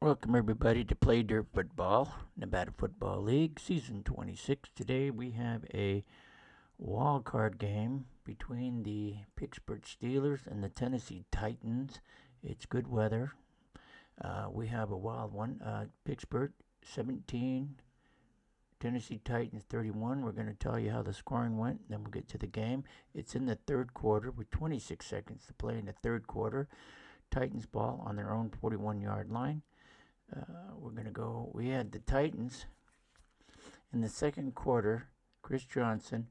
Welcome everybody to Paydirt Football, Nevada Football League, Season 26. Today we have a wild card game between the Pittsburgh Steelers and the Tennessee Titans. It's good weather. We have a wild one. Pittsburgh 17, Tennessee Titans 31. We're going to tell you how the scoring went, then we'll get to the game. It's in the third quarter with 26 seconds to play in the third quarter. Titans ball on their own 41-yard line. We're going to go. We had the Titans in the second quarter. Chris Johnson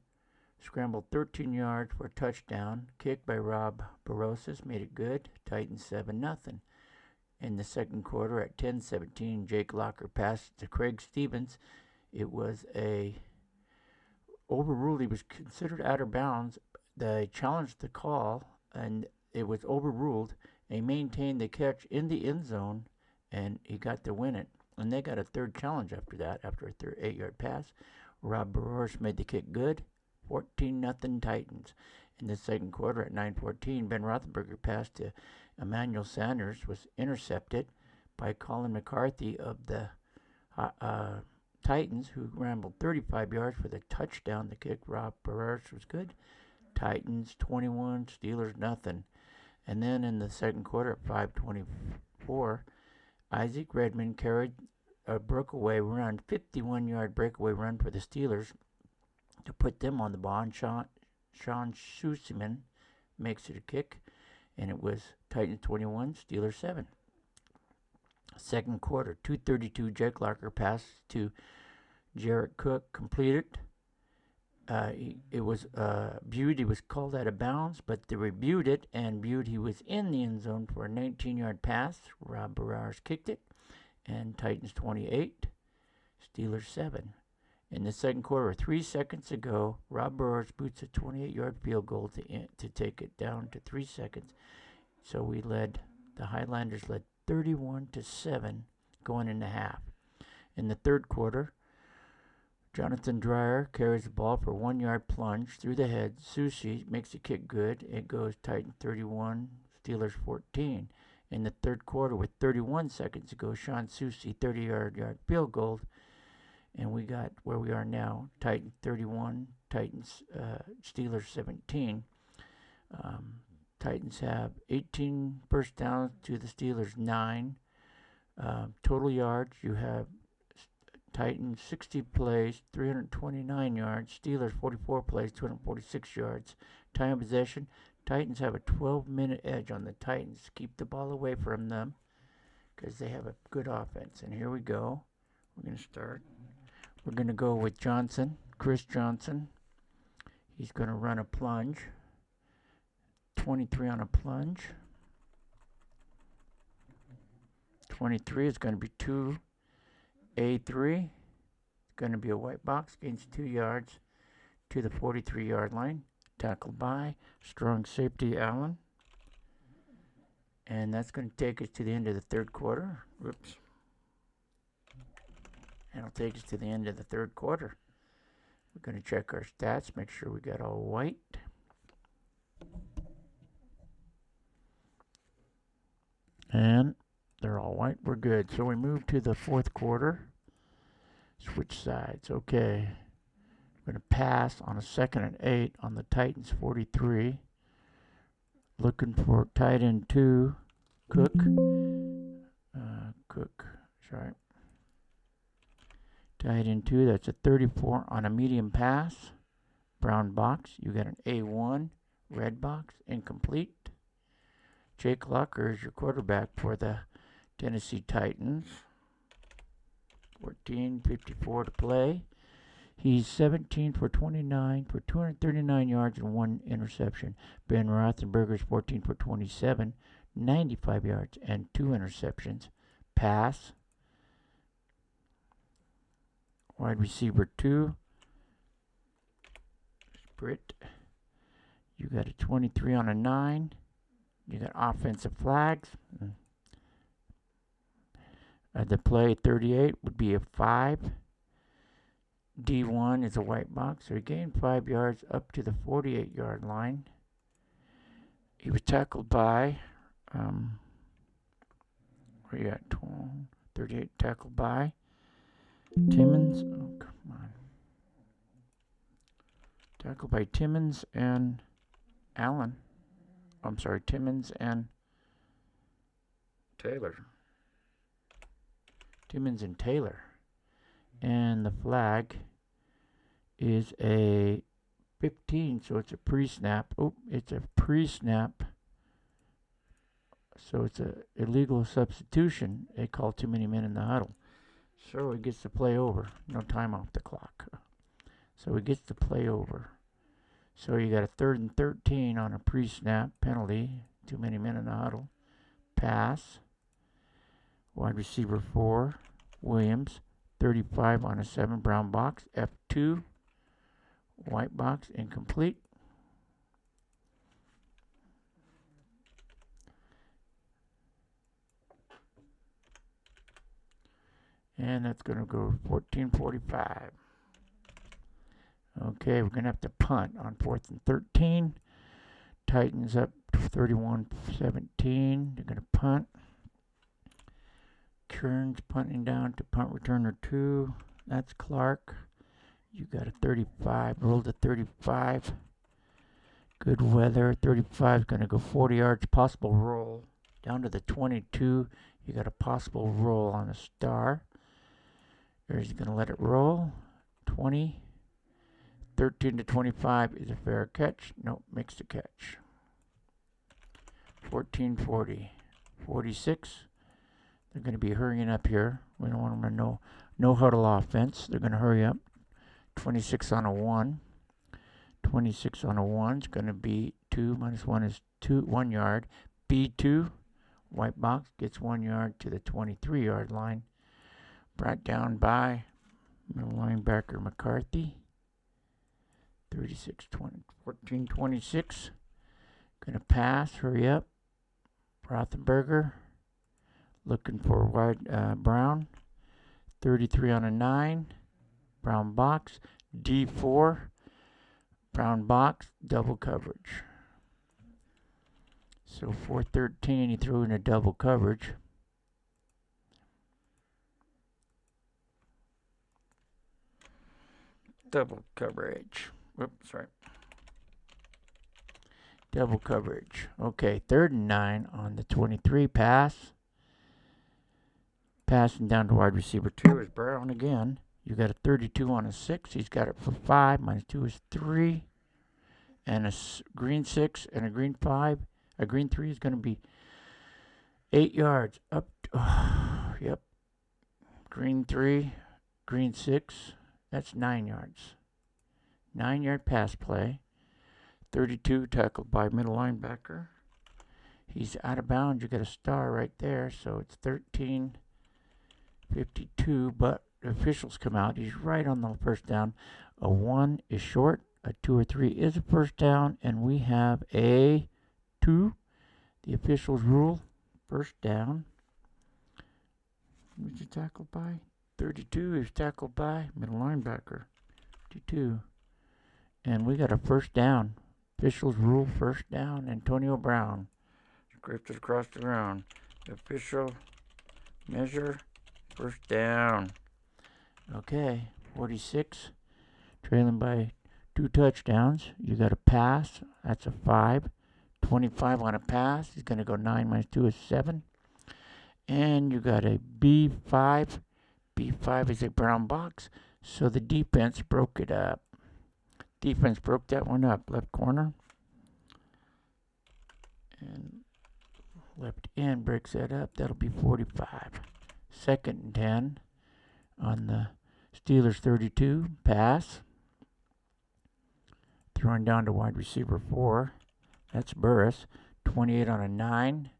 scrambled 13 yards for a touchdown. Kick by Rob Barosas made it good. Titans 7-0. In the second quarter at 10:17, Jake Locker passed to Craig Stevens. It was a overruled. He was considered out of bounds. They challenged the call, and it was overruled. They maintained the catch in the end zone, and he got to win it. And they got a third challenge after that, after a 8-yard pass. Rob Barosas made the kick good. 14-0 Titans. In the second quarter at 9:14, Ben Roethlisberger pass to Emmanuel Sanders was intercepted by Colin McCarthy of the Titans, who rambled 35 yards for the touchdown. The kick, Rob Barosas, was good. Titans 21, Steelers nothing. And then in the second quarter at 5:24, Isaac Redmond carried a breakaway run, 51-yard breakaway run for the Steelers to put them on the ball. And Sean Schusterman makes it a kick, and it was Titans 21, Steelers 7. Second quarter, 2:32, Jake Locker pass to Jarrett Cook, completed. It was viewed. He was called out of bounds, but they reviewed it and viewed he was in the end zone for a 19-yard pass. Rob Barosas kicked it, and Titans 28, Steelers 7. In the second quarter, 3 seconds ago, Rob Barosas boots a 28-yard field goal to take it down to 3 seconds. So the Highlanders led 31-7 going into half. In the third quarter, Jonathan Dreyer carries the ball for a 1-yard plunge through the head. Sushi makes the kick good. It goes Titans 31, Steelers 14. In the third quarter, with 31 seconds to go, Sean Sushi 30-yard field goal. And we got where we are now, Titans 31, Steelers 17. Titans have 18 first downs to the Steelers 9. Total yards, you have Titans 60 plays, 329 yards. Steelers 44 plays, 246 yards. Time of possession, Titans have a 12-minute edge on the Titans. Keep the ball away from them because they have a good offense. And here we go. We're going to start. We're going to go with Johnson, Chris Johnson. He's going to run a plunge. 23 on a plunge. 23 is going to be 2A3. It's going to be a white box, gains 2 yards to the 43-yard line. Tackled by strong safety Allen. And that's going to take us to the end of the third quarter. Whoops. That'll take us to the end of the third quarter. We're going to check our stats, make sure we got all white. And they're all white. We're good. So we move to the fourth quarter. Switch sides. Okay. We're going to pass on a 2nd and 8 on the Titans 43. Looking for tight end 2. Cook. Sorry. Tight end 2. That's a 34 on a medium pass. Brown box. You got an A1. Red box. Incomplete. Jake Locker is your quarterback for the Tennessee Titans. 14:54 to play. He's 17 for 29 for 239 yards and 1 interception. Ben Roethlisberger's 14 for 27, 95 yards and 2 interceptions. Pass. Wide receiver 2. Britt. You got a 23 on a 9. You got offensive flags. The play 38 would be a 5. D1 is a white box, so he gained 5 yards up to the 48-yard line. He was tackled by, where you at? 38 tackled by Timmons. Oh, come on. Tackled by Timmons and Allen. I'm sorry, Timmons and Taylor. Timmons and Taylor. And the flag is a 15, so it's a pre-snap. Oh, it's a pre-snap. So it's a illegal substitution. They call too many men in the huddle. So he gets to play over. No time off the clock. So he gets to play over. So you got a 3rd and 13 on a pre-snap penalty. Too many men in the huddle. Pass. Wide receiver 4, Williams. 35 on a 7 brown box. F2. White box. Incomplete. And that's going to go 14:45. Okay, we're going to have to punt on 4th and 13. Titans up 31-17. They're going to punt. Kearns punting down to punt returner 2. That's Clark. You got a 35. Roll to 35. Good weather. 35 is going to go 40 yards. Possible roll. Down to the 22. You got a possible roll on a star. He's going to let it roll. 20. 13 to 25 is a fair catch. Nope, makes the catch. 14:40. 46. They're going to be hurrying up here. We don't want them to no huddle offense. They're going to hurry up. 26 on a 1. 26 on a 1 is going to be 2 minus 1 is 1 yard. B2. White box gets 1 yard to the 23-yard line. Brought down by middle linebacker McCarthy. 36-20, 14-26. Gonna pass, hurry up. Rothenberger looking for wide Brown. 33 on a 9. Brown box. D4. Brown box, double coverage. So 4-13, he threw in a double coverage. Double coverage. Whoops, sorry. Double coverage. Okay, 3rd and 9 on the 23 pass. Passing down to wide receiver 2 is Brown again. You got a 32 on a 6. He's got it for 5. Minus 2 is 3. And a green 6 and a green 5. A green 3 is going to be 8 yards. Up. Yep. Green 3. Green 6. That's 9 yards. 9-yard pass play. 32 tackled by middle linebacker. He's out of bounds. You got a star right there. So it's 13:52. But the officials come out. He's right on the first down. A 1 is short. A 2 or 3 is a first down. And we have a 2. The officials rule first down. Who's he tackled by? 32 is tackled by middle linebacker. 52. And we got a first down. Officials rule first down. Antonio Brown. Scripted across the ground. Official measure first down. Okay, 46. Trailing by 2 touchdowns. You got a pass. That's a 5. 25 on a pass. He's going to go 9 minus 2 is 7. And you got a B5. B5 is a brown box. So the defense broke it up. Defense broke that one up. Left corner. And left end breaks that up. That'll be 45. 2nd and 10 on the Steelers 32. Pass. Throwing down to wide receiver 4. That's Burris. 28 on a 9.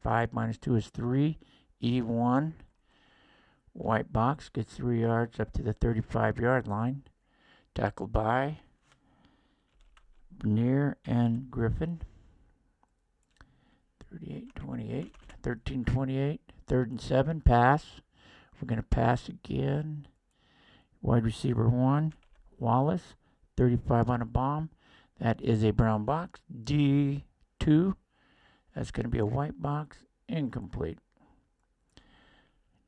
5 minus 2 is 3. E1. White box gets 3 yards up to the 35-yard line. Tackled by Bernier and Griffin. 38-28. 13-28. 3rd and 7. Pass. We're going to pass again. Wide receiver 1. Wallace. 35 on a bomb. That is a brown box. D2. That's going to be a white box. Incomplete.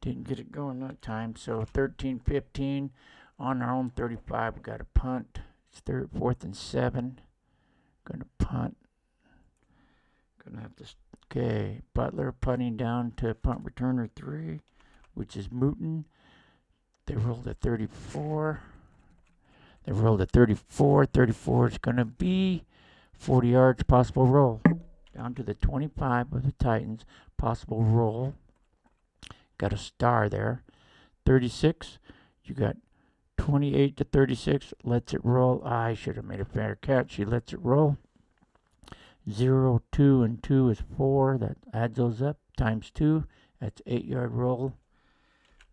Didn't get it going that time. So 13-15 on our own 35. We got a punt. It's 4th and 7. Gonna punt. Gonna have to. Okay, Butler punting down to punt returner 3, which is Mooten. They rolled at 34. They rolled at 34. 34 is gonna be 40 yards. Possible roll down to the 25 of the Titans. Possible roll. Got a star there. 36. You got 28 to 36. Lets it roll. I should have made a fair catch. She lets it roll. 0, 2, and 2 is 4. That adds those up. Times 2. That's 8-yard roll.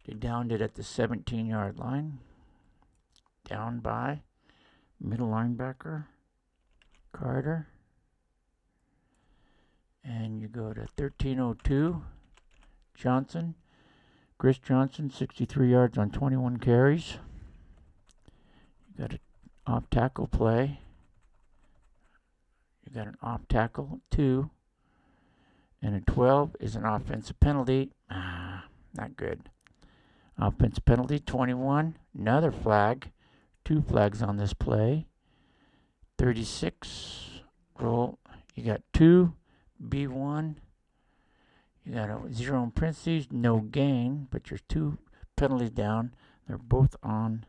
They downed it at the 17-yard line. Down by middle linebacker Carter. And you go to 13:02. Johnson. Chris Johnson, 63 yards on 21 carries. You got an off tackle play. You got an off tackle 2. And a 12 is an offensive penalty. Not good. Offensive penalty 21. Another flag. 2 flags on this play. 36. Roll. You got 2. B1. You got a 0 in parentheses, no gain, but there's 2 penalties down. They're both on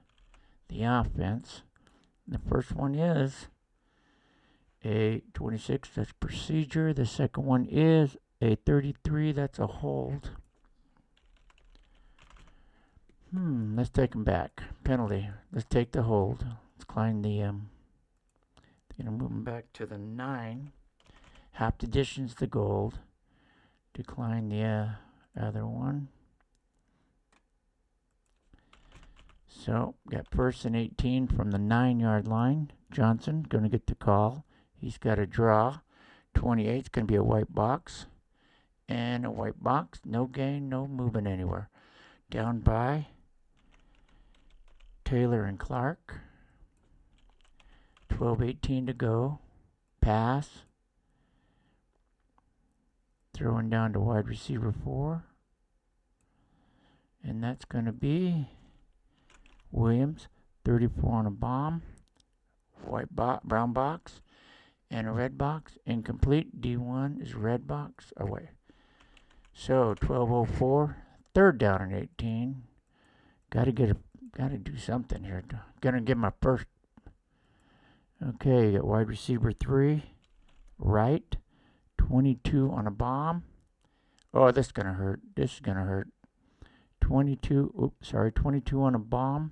the offense. The first one is a 26, that's procedure. The second one is a 33, that's a hold. Let's take them back. Penalty. Let's take the hold. Let's climb the, gonna move them back to the 9. Half addition's the gold. Decline the other one. So, got 1st and 18 from the 9-yard line. Johnson going to get the call. He's got a draw. 28 is going to be a white box. And a white box. No gain, no moving anywhere. Down by Taylor and Clark. 12:18 to go. Pass. Throwing down to wide receiver 4. And that's going to be Williams. 34 on a bomb. Brown box. And a red box. Incomplete. D1 is red box. Away. So 12:04. 3rd down and 18. Gotta do something here. Gonna get my first. Okay, you got wide receiver 3. Right. 22 on a bomb. Oh, this is going to hurt. This is going to hurt. 22 on a bomb.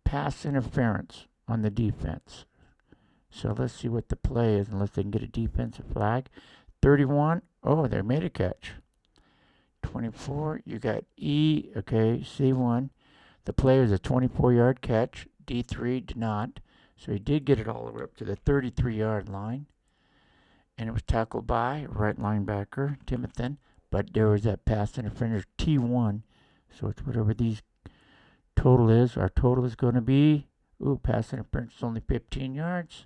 Pass interference on the defense. So let's see what the play is, unless they can get a defensive flag. 31. Oh, they made a catch. 24. You got E. Okay, C1. The play was a 24-yard catch. D3 did not. So he did get it all the way up to the 33-yard line. And it was tackled by right linebacker Timothy, but there was that pass interference T1, so it's whatever these total is. Our total is going to be pass interference is only 15 yards.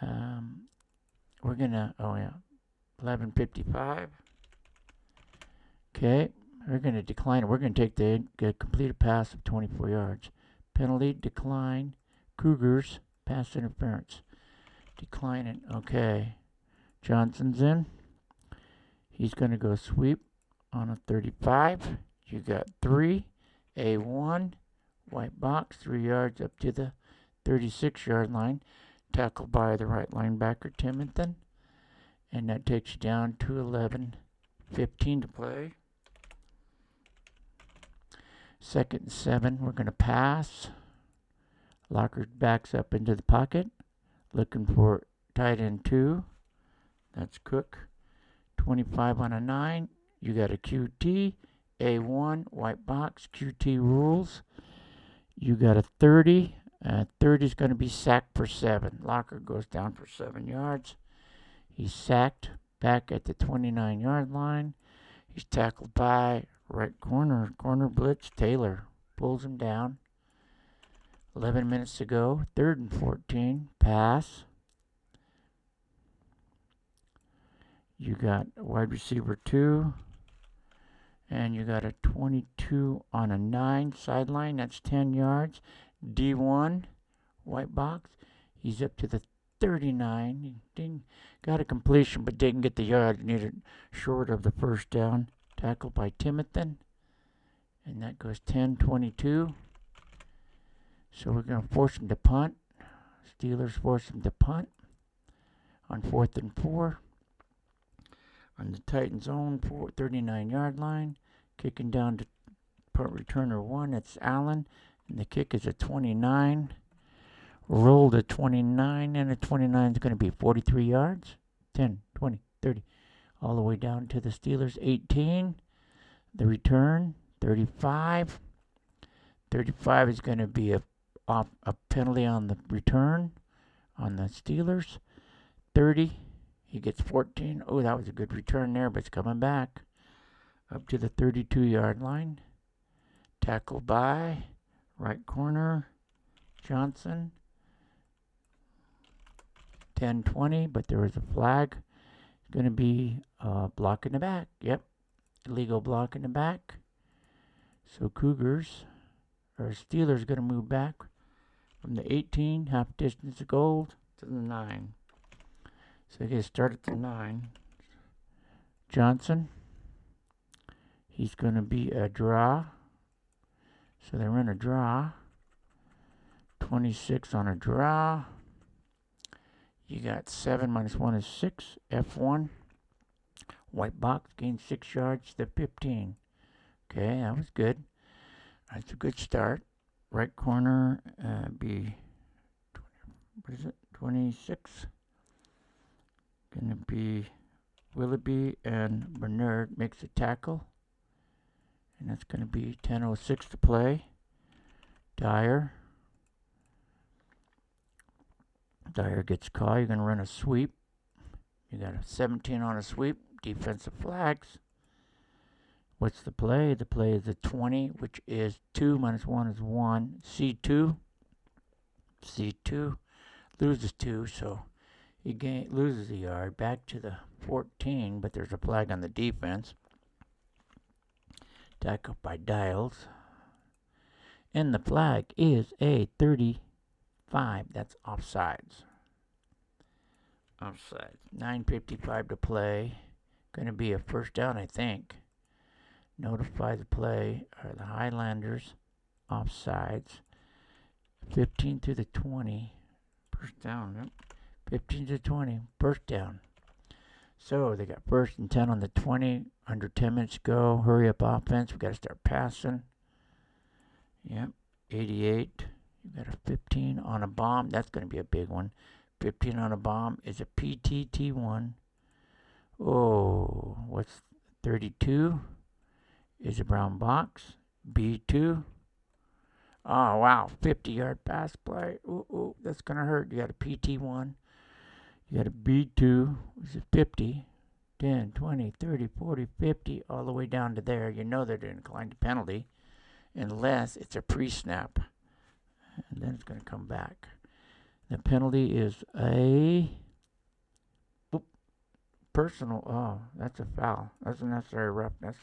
We're gonna 11:55. Okay, we're gonna decline it. We're gonna take the completed pass of 24 yards. Penalty decline. Cougars pass interference. Declining. Okay. Johnson's in. He's going to go sweep on a 35. You got 3. A1. White box. 3 yards up to the 36-yard line. Tackled by the right linebacker, Timothy. And that takes you down to 11:15 to play. 2nd and 7. We're going to pass. Locker backs up into the pocket. Looking for tight end 2. That's Cook. 25 on a 9. You got a QT. A1. White box. QT rules. You got a 30. 30 is going to be sacked for 7. Locker goes down for 7 yards. He's sacked back at the 29-yard line. He's tackled by right corner blitz. Taylor pulls him down. 11 minutes to go. 3rd and 14. Pass. You got wide receiver 2. And you got a 22 on a 9 sideline. That's 10 yards. D1, white box. He's up to the 39. He didn't got a completion, but didn't get the yard needed short of the first down. Tackled by Timothy. And that goes 10-22. So we're going to force him to punt. Steelers force him to punt on 4th and 4. On the Titans' own 39-yard line. Kicking down to punt returner 1. It's Allen. And the kick is a 29. Rolled a 29. And a 29 is going to be 43 yards. 10, 20, 30. All the way down to the Steelers' 18. The return, 35. 35 is going to be a penalty on the return on the Steelers. 30. He gets 14. Oh, that was a good return there, but it's coming back up to the 32-yard line. Tackled by right corner Johnson. 10-20, but there was a flag. It's going to be block in the back. Yep, illegal block in the back. So Steelers going to move back from the 18, half distance of gold, to the 9. So they get started at the 9. Johnson, he's going to be a draw. So they run a draw. 26 on a draw. You got 7 minus 1 is 6. F1. White box gains 6 yards to 15. Okay, that was good. That's a good start. Right corner be 26. Going to be Willoughby, and Bernard makes a tackle. And that's going to be 10:06 to play. Dyer gets caught. You're going to run a sweep. You got a 17 on a sweep. Defensive flags. What's the play? The play is a 20, which is 2 minus 1 is 1. C2 loses 2, so he loses a yard. Back to the 14, but there's a flag on the defense. Tackle by Dials. And the flag is a 35. That's offsides. 9:55 to play. Going to be a first down, I think. Notify the play are the Highlanders. Offsides. 15 to the 20. First down. Yep. 15 to 20. First down. So they got first and 10 on the 20. Under 10 minutes to go. Hurry up offense. We got to start passing. Yep. 88. You got a 15 on a bomb. That's going to be a big one. 15 on a bomb is a PTT1. Oh, what's 32? Is a brown box. B2. Oh, wow. 50-yard pass play. Ooh, that's going to hurt. You got a PT1. You got a B2, which is 50. 10, 20, 30, 40, 50, all the way down to there. You know they're going to decline the penalty unless it's a pre-snap. And then it's going to come back. The penalty is a personal. Oh, that's a foul. That's unnecessary roughness.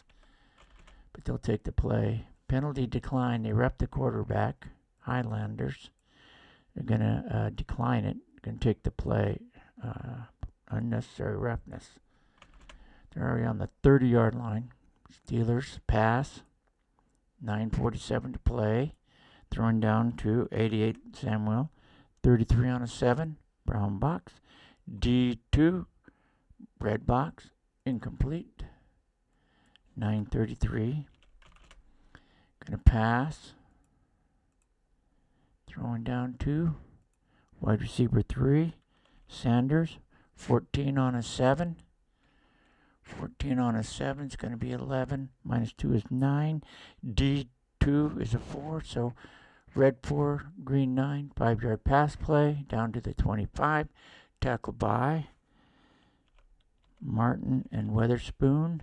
But they'll take the play. Penalty decline. They rep the quarterback. Highlanders. They're going to decline it. Going to take the play. Unnecessary roughness. They're already on the 30-yard line. Steelers pass. 9:47 to play. Throwing down to 88 Samuel. 33 on a 7. Brown box. D2. Red box. Incomplete. 9:33. Gonna pass. Throwing down to wide receiver 3. Sanders. 14 on a 7. 14 on a 7 is going to be 11. Minus 2 is 9. D2 is a 4. So red 4, green 9. 5-yard pass play down to the 25. Tackled by Martin and Weatherspoon.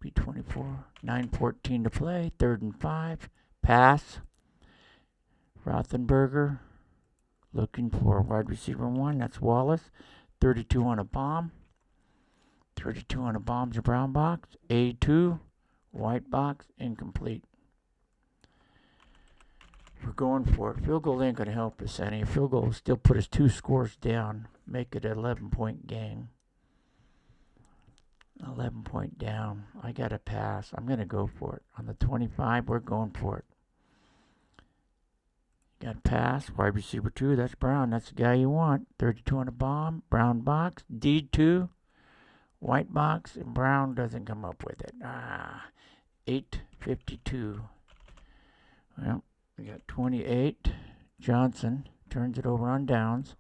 B24. 9:14 to play. 3rd and 5. Pass. Rothenberger looking for wide receiver 1. That's Wallace. 32 on a bomb. 32 on the bombs or brown box. A2, white box, incomplete. We're going for it. Field goal ain't going to help us any. Field goal will still put us 2 scores down. Make it an 11-point game. 11-point down. I got to pass. I'm going to go for it. On the 25, we're going for it. Got to pass. Wide receiver 2. That's Brown. That's the guy you want. 32 on the bomb. Brown box. D2. White box. And Brown doesn't come up with it. 8:52. Well, we got 28. Johnson turns it over on downs.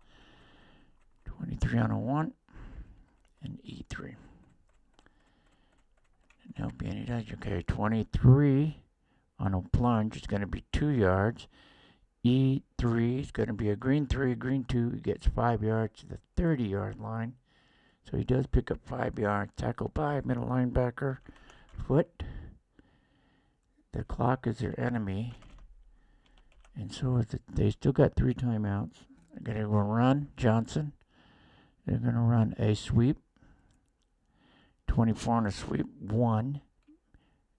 23 on a 1. And E3. No be any damage. Okay, 23 on a plunge. It's going to be 2 yards. E3 is going to be a green 3, green 2. He gets 5 yards to the 30-yard line. So he does pick up 5 yards. Tackled by middle linebacker. Foot. The clock is their enemy. And so is they still got 3 timeouts. They're going to run Johnson. They're going to run a sweep. 24 on a sweep, 1.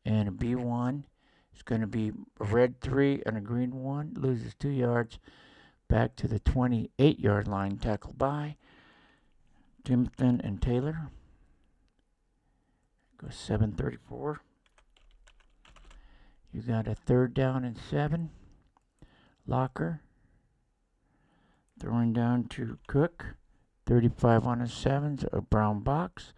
And a B1. It's going to be a red 3 and a green 1. Loses 2 yards. Back to the 28-yard line. Tackled by Timothy and Taylor. Goes 7:34. You got a 3rd down and 7. Locker. Throwing down to Cook. 35 on a 7's a brown box.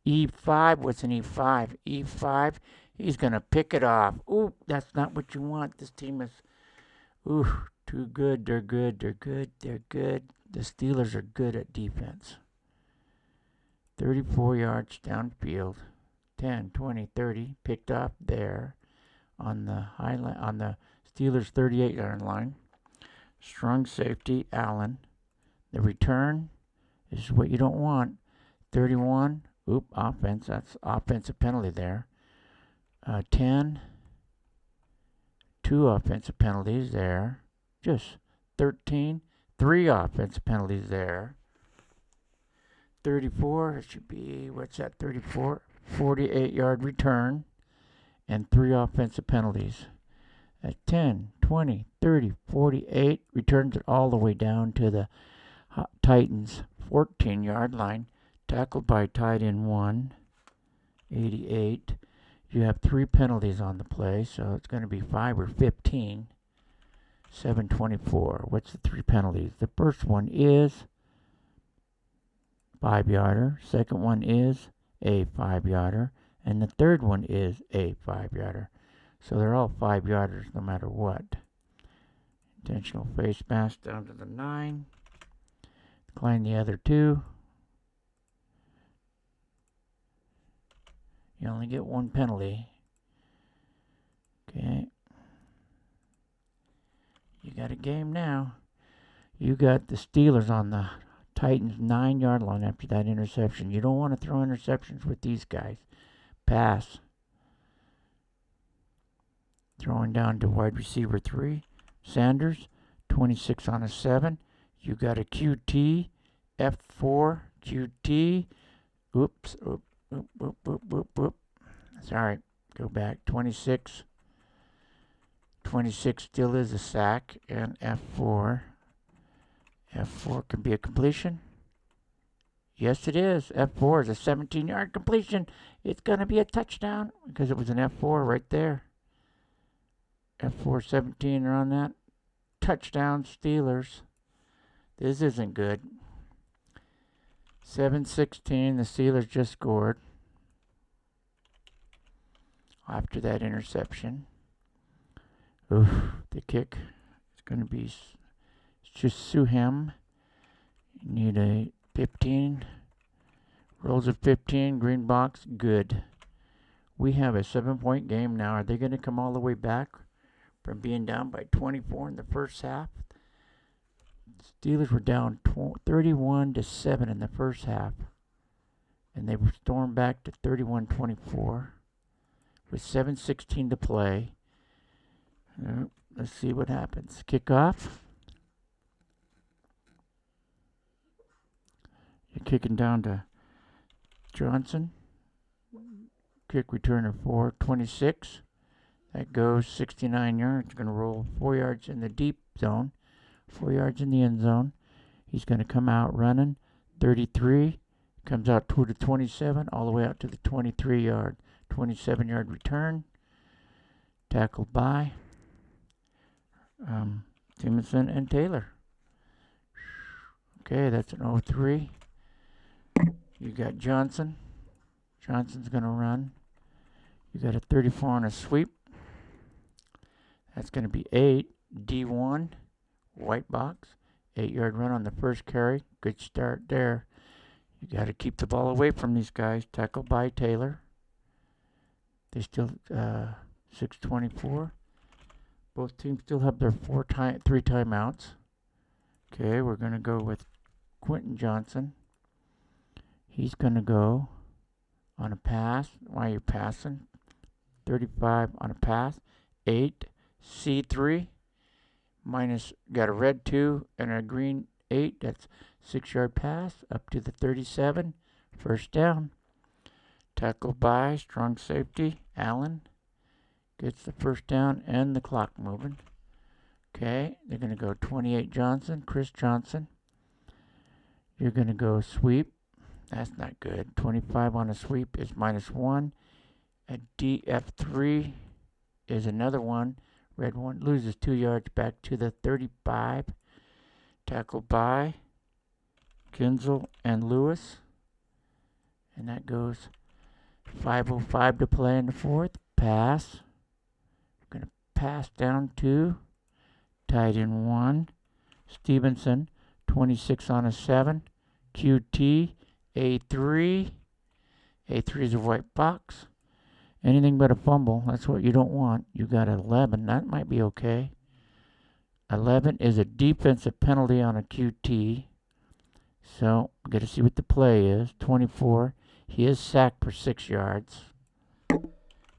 E5, what's an E5? E5, he's going to pick it off. Ooh, that's not what you want. This team is, too good. They're good. The Steelers are good at defense. 34 yards downfield. 10, 20, 30. Picked off there on the highlight, on the Steelers' 38-yard line. Strong safety, Allen. The return is what you don't want. 31. Offense. That's offensive penalty there. 10. 2 offensive penalties there. Just 13. 3 offensive penalties there. 34. It should be, what's that? 34. 48-yard return. And 3 offensive penalties. At 10, 20, 30, 48. Returns it all the way down to the Titans' 14-yard line. Tackled by tight end 1, 88. You have 3 penalties on the play, so it's going to be 5 or 15. 7:24. What's the 3 penalties? The first one is 5-yarder. Second one is a 5-yarder. And the third one is a 5-yarder. So they're all 5-yarders no matter what. Intentional face mask down to the 9. Decline the other 2. You only get 1 penalty. Okay. You got a game now. You got the Steelers on the Titans' 9-yard line after that interception. You don't want to throw interceptions with these guys. Pass. Throwing down to wide receiver 3. Sanders, 26 on a 7. You got a QT, F4, QT. Oops. Sorry, go back. 26. 26 still is a sack, and F4. F4 can be a completion. Yes, it is. F4 is a 17-yard completion. It's going to be a touchdown because it was an F4 right there. F4 17 are on that. Touchdown Steelers. This isn't good. 7-16, the Steelers just scored after that interception. The kick is going to be just Suhem. You need a 15. Rolls of 15, green box, good. We have a 7-point game now. Are they going to come all the way back from being down by 24 in the first half? Steelers were down 31-7 in the first half, and they stormed back to 31-24 with 7:16 to play. Let's see what happens. Kickoff. You're kicking down to Johnson, kick returner for 26. That goes 69 yards. Going to roll 4 yards in the deep zone, 4 yards in the end zone. He's going to come out running 33, comes out to the 27, all the way out to the 23-yard, 27-yard return. Tackled by Timonson and Taylor. Okay, that's an 0-3. You got Johnson. Johnson's going to run. You got a 34 on a sweep. That's going to be 8. D1, white box. 8-yard run on the first carry. Good start there. You got to keep the ball away from these guys. Tackled by Taylor. They still 6:24. Both teams still have their 3 timeouts. Okay, we're going to go with Quentin Johnson. He's going to go on a pass. While you're passing, 35 on a pass. 8, C3. Minus, got a red 2 and a green 8. That's 6-yard pass up to the 37. First down. Tackled by strong safety, Allen. Gets the first down and the clock moving. Okay, they're going to go 28 Johnson, Chris Johnson. You're going to go sweep. That's not good. 25 on a sweep is -1. A DF3 is another one. Red 1 loses 2 yards back to the 35. Tackled by Kinzel and Lewis. And that goes 5:05 to play in the fourth. Pass. We're going to pass down to tight end 1. Stevenson, 26 on a 7. QT, A3. A3 is a white box. Anything but a fumble. That's what you don't want. You got 11. That might be okay. 11 is a defensive penalty on a QT. So, we got to see what the play is. 24. He is sacked for 6 yards.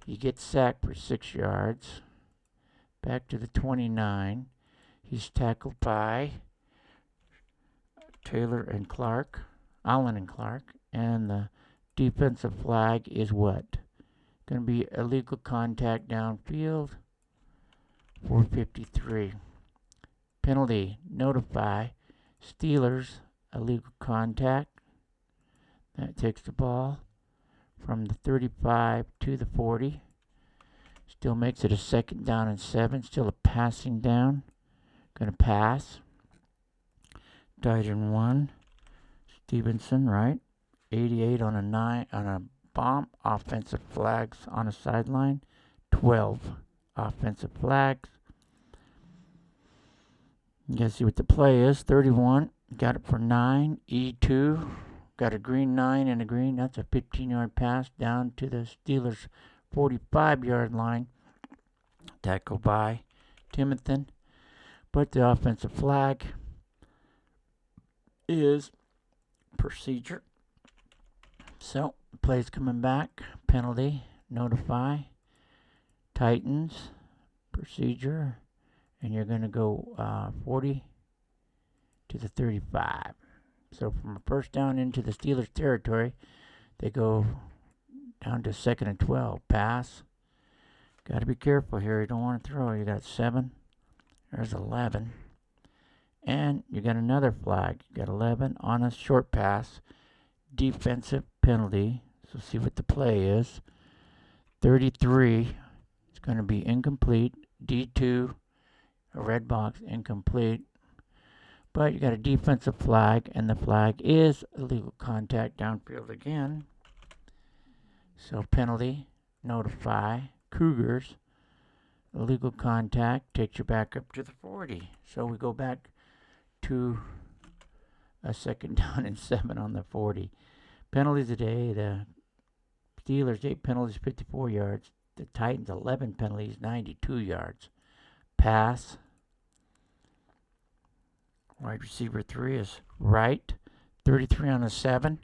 He gets sacked for 6 yards. Back to the 29. He's tackled by Taylor and Clark. Allen and Clark. And the defensive flag is what? Going to be illegal contact downfield. 4:53. Penalty. Notify. Steelers. Illegal contact. That takes the ball from the 35 to the 40. Still makes it a 2nd down and 7. Still a passing down. Going to pass. Tight end 1. Stevenson, right? 88 on a 9 on a bomb. Offensive flags on a sideline. 12 offensive flags. You guys see what the play is. 31. Got it for 9. E2. Got a green 9 and a green. That's a 15-yard pass down to the Steelers' 45-yard line. Tackled by Timothy. But the offensive flag is procedure. So, the play's coming back. Penalty. Notify. Titans. Procedure. And you're going to go 40 to the 35. So from a first down into the Steelers' territory, they go down to 2nd and 12. Pass. Got to be careful here. You don't want to throw. You got 7. There's 11. And you got another flag. You got 11 on a short pass. Defensive penalty. So see what the play is. 33. It's going to be incomplete. D2. A red box. Incomplete. But you got a defensive flag, and the flag is illegal contact downfield again. So penalty, notify, Cougars, illegal contact, takes you back up to the 40. So we go back to a 2nd down and 7 on the 40. Penalties today, the Steelers, 8 penalties, 54 yards. The Titans, 11 penalties, 92 yards. Pass. Wide receiver 3 is right. 33 on a 7.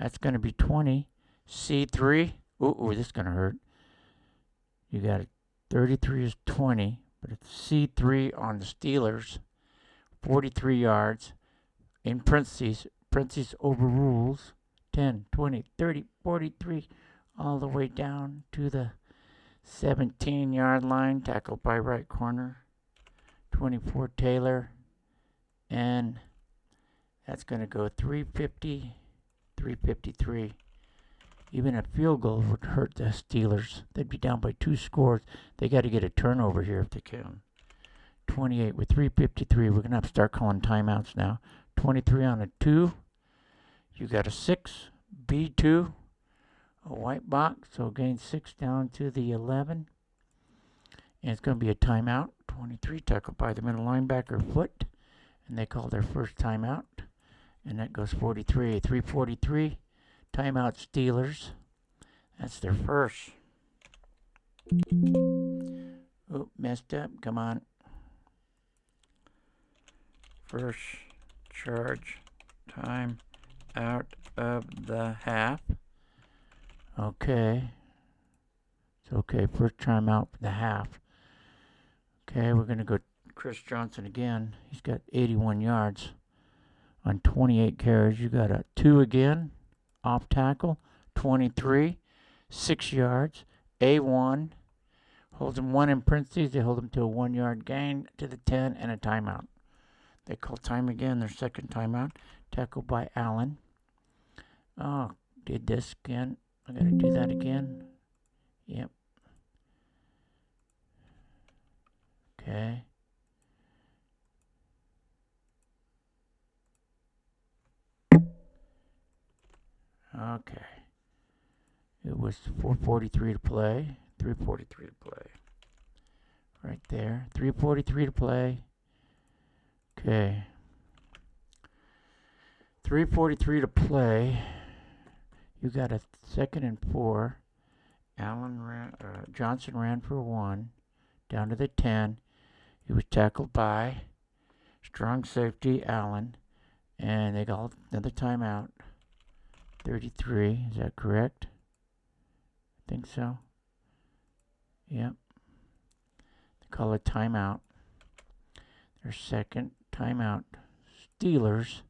That's going to be 20. C3. Ooh, this is going to hurt. You got it. 33 is 20. But it's C3 on the Steelers. 43 yards. In parentheses overrules. 10, 20, 30, 43, all the way down to the 17-yard line, tackled by right corner, 24 Taylor, and that's going to go 350, 353. Even a field goal would hurt the Steelers. They'd be down by 2 scores. They got to get a turnover here if they can. 28 with 353. We're going to have to start calling timeouts now. 23 on a 2. You got a 6. B2. A white box. So gain 6 down to the 11. And it's going to be a timeout. 23 tackled by the middle linebacker foot. And they call their first timeout. And that goes 43. 343. Timeout Steelers. That's their first. Oh, messed up. Come on. First charge time out of the half. Okay. It's okay. First time out for the half. Okay, we're going to go Chris Johnson again. He's got 81 yards on 28 carries. You got a 2 again. Off tackle. 23. 6 yards. A1. Holds him 1 in parentheses. They hold him to a 1-yard gain to the 10 and a timeout. They call time again, their second timeout. Tackled by Allen. Oh, did this again. I got to do that again. Yep. Okay. Okay. It was 4:43 to play. 3:43 to play. Right there. 3:43 to play. Okay. 3:43 to play. You got a 2nd and 4. Johnson ran for 1. Down to the 10. He was tackled by strong safety Allen. And they got another timeout. 33. Is that correct? I think so. Yep. They call it timeout. Their second timeout. Steelers.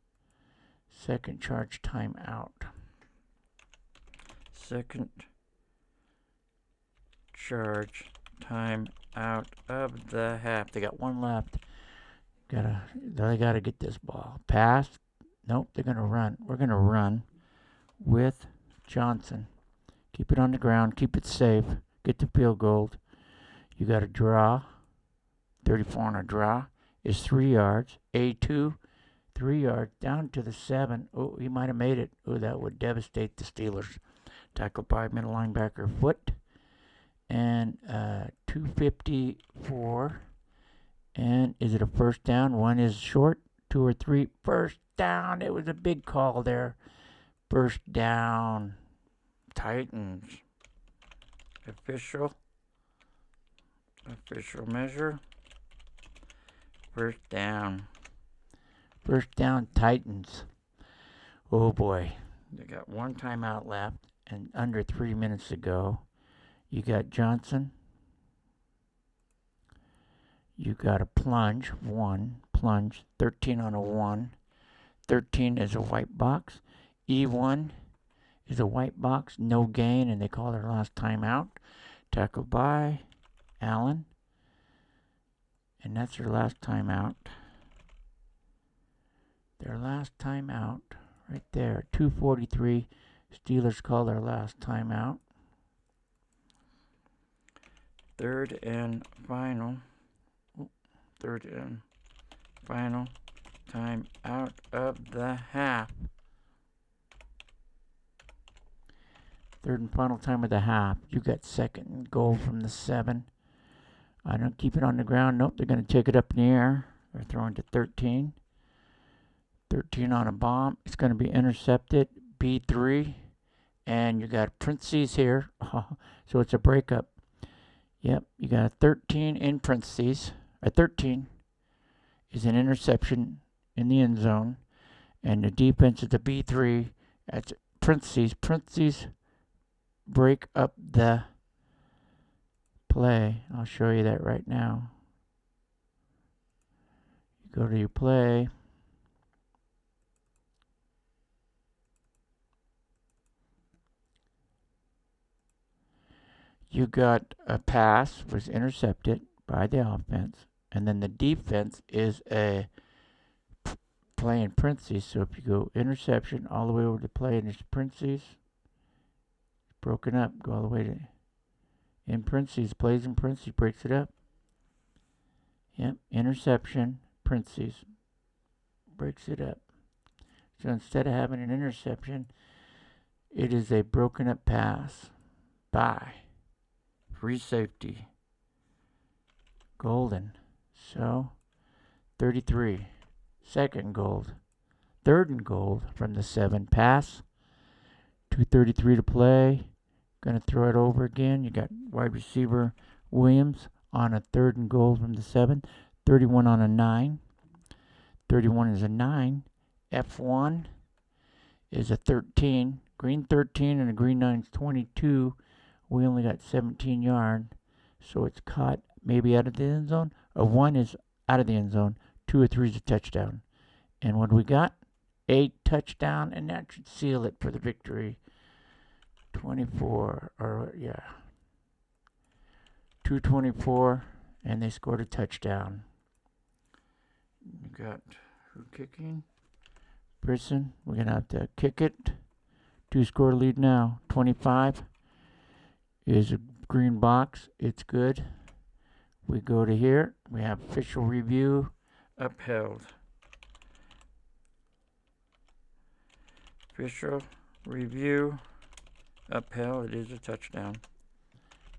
Second charge timeout. Second charge time out of the half. They got 1 left. They gotta get this ball. Pass. Nope, they're gonna run. We're gonna run with Johnson. Keep it on the ground. Keep it safe. Get the field goal. You got a draw. 34 on a draw is 3 yards. A2, 3 yards down to the 7. Oh, he might have made it. Oh, that would devastate the Steelers. Tackled by middle linebacker foot. And 254. And is it a first down? 1 is short. 2 or 3. First down. It was a big call there. First down. Titans. Official measure. First down. First down, Titans. Oh boy. They got 1 timeout left and under 3 minutes to go. You got Johnson. You got a plunge. 1. Plunge. 13 on a 1. 13 is a white box. E1 is a white box. No gain, and they call their last timeout. Tackled by Allen. And that's their last timeout. Their last timeout right there. 2:43. Steelers call their last timeout. Third and final time out of the half. Third and final time of the half. You got second and goal from the 7. I don't keep it on the ground. Nope, they're going to take it up in the air. They're throwing to 13. 13 on a bomb. It's going to be intercepted. B3. And you got parentheses here. So it's a breakup. Yep, you got a 13 in parentheses. A 13 is an interception in the end zone. And the defense is the B3. That's parentheses. Parentheses break up the play. I'll show you that right now. You go to your play. you got a pass was intercepted by the offense, and then the defense is a play in parentheses. So if you go interception all the way over to play in parentheses, broken up, go all the way to in parentheses, plays in parentheses, breaks it up. Yep, interception, parentheses, breaks it up. So instead of having an interception, it is a broken up pass by free safety. Golden. So 33. Second gold. Third and gold from the 7 pass. 2:33 to play. Gonna throw it over again. You got wide receiver Williams on a 3rd and goal from the 7. 31 on a 9. 31 is a 9. F1 is a 13. Green 13 and a green 9 is 22. We only got 17 yards. So it's caught maybe out of the end zone. A 1 is out of the end zone. 2 or 3 is a touchdown. And what do we got? 8 touchdown, and that should seal it for the victory. 24, or yeah. 224, and they scored a touchdown. You got who kicking? Brisson. We're going to have to kick it. 2-score lead now. 25 is a green box. It's good. We go to here. We have official review upheld. Official review upheld. It is a touchdown.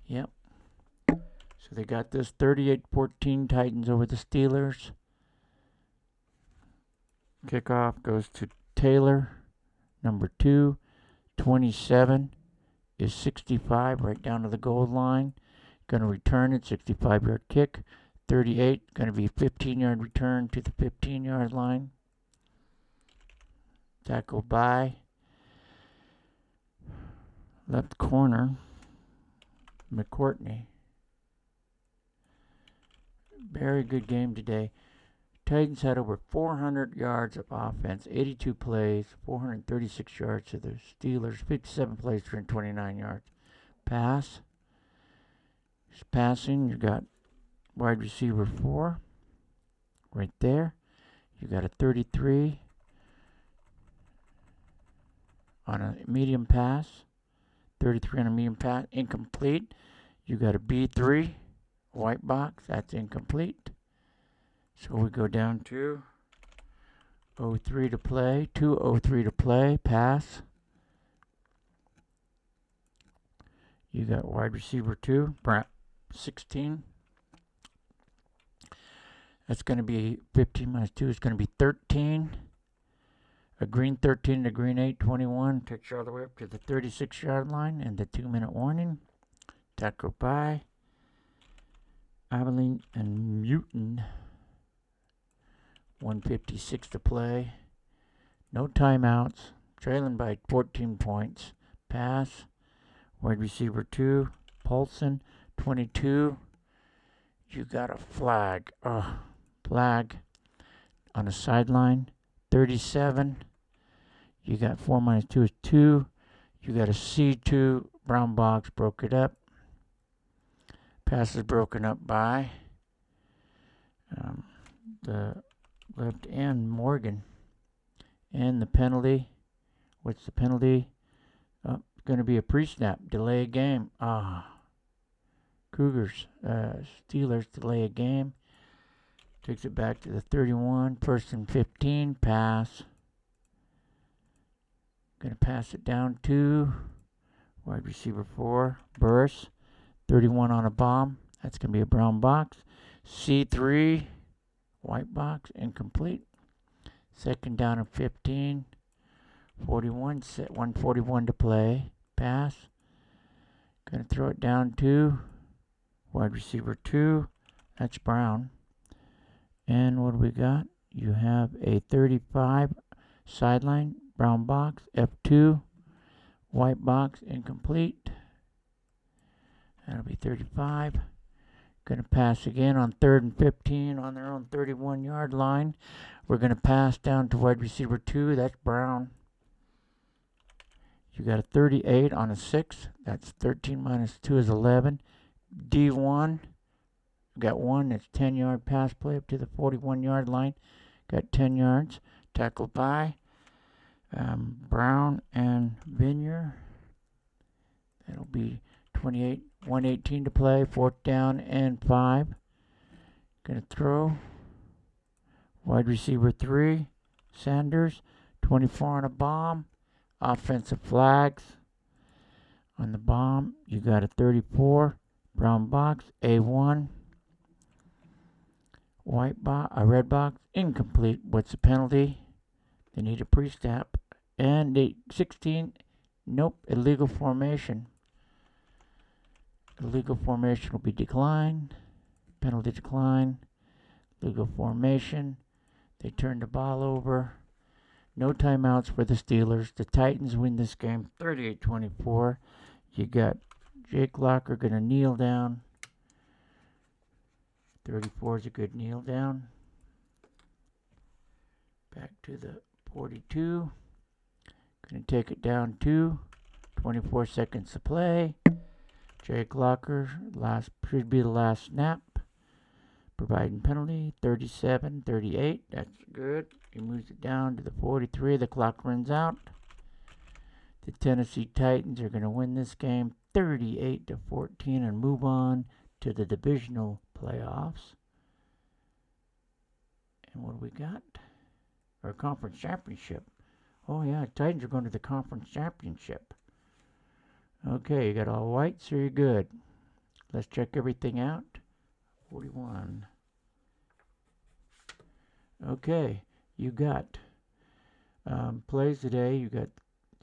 Yep. So they got this 38-14 Titans over the Steelers. Kickoff goes to Taylor, number 2. 27 is 65, right down to the goal line. Going to return it, 65-yard kick. 38, going to be a 15-yard return to the 15-yard line. Tackle by left corner, McCourtney. Very good game today. Titans had over 400 yards of offense, 82 plays, 436 yards to the Steelers, 57 plays, 329 yards. Pass. Passing, you got wide receiver 4 right there. You got a 33 on a medium pass. 33 on a medium pass, incomplete. You got a B3, white box, that's incomplete. So we go down to 0-3 to play, 2:03 to play, pass. You got wide receiver 2, 16. That's going to be 15 minus 2 is going to be 13. A green 13 and a green 8, 21. Takes you all the way up to the 36-yard line and the 2-minute warning. Tackle by Abilene and Muton. 1:56 to play. No timeouts. Trailing by 14 points. Pass. Wide receiver 2. Paulson. 22. You got a flag. Flag on the sideline. 37. You got 4 minus 2 is 2. You got a C2. Brown box. Broke it up. Pass is broken up by the left end, Morgan. And the penalty. What's the penalty? It's going to be a pre-snap. Delay a game. Cougars. Steelers delay a game. Takes it back to the 31. 1st and 15. Pass. Going to pass it down to wide receiver 4. Burris. 31 on a bomb. That's going to be a brown box. C3. White box. Incomplete. 2nd down and 15. 41. 141 to play. Pass. Going to throw it down to wide receiver 2. That's Brown. And what do we got? You have a 35 sideline. Brown box. F2. White box. Incomplete. That'll be 35. Going to pass again on 3rd and 15 on their own 31-yard line. We're going to pass down to wide receiver 2. That's Brown. You got a 38 on a 6. That's 13 minus 2 is 11. D1. Got one that's 10-yard pass play up to the 41-yard line. Got 10 yards. Tackled by Brown and Vineyard. That'll be 28, 118 to play. 4th down and 5. Gonna throw. Wide receiver 3, Sanders. 24 on a bomb. Offensive flags. On the bomb, you got a 34. Brown box, A1. White box, a red box, incomplete. What's the penalty? They need a pre-snap. And 16, nope, illegal formation. Illegal formation will be declined. Penalty decline. Illegal formation. They turn the ball over. No timeouts for the Steelers. The Titans win this game 38-24. You got Jake Locker going to kneel down. 34 is a good kneel down. Back to the 42. Going to take it down 2. 24 seconds to play. Jake Locker should be the last snap. Providing penalty 37-38. That's good. He moves it down to the 43. The clock runs out. The Tennessee Titans are going to win this game 38-14 and move on to the divisional playoffs. And what do we got? Our conference championship. Oh yeah, Titans are going to the conference championship. Okay, you got all white, so you're good. Let's check everything out. 41. Okay, you got plays today. You got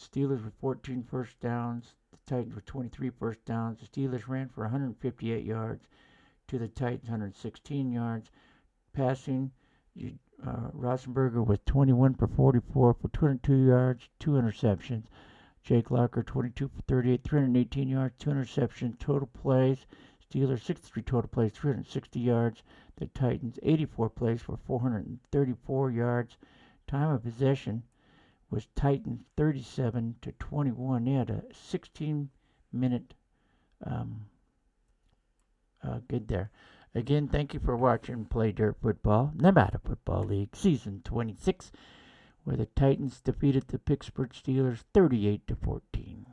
Steelers with 14 first downs. The Titans with 23 first downs. The Steelers ran for 158 yards to the Titans 116 yards. Passing, Rosenberger with 21 for 44 for 202 yards, 2 interceptions. Jake Locker 22 for 38, 318 yards, 2 interceptions. Total plays, Steelers 63 total plays, 360 yards. The Titans 84 plays for 434 yards. Time of possession was Titans 37-21. They had a 16-minute good there. Again, thank you for watching Paydirt Football, Nevada Football League, Season 26, where the Titans defeated the Pittsburgh Steelers 38-14.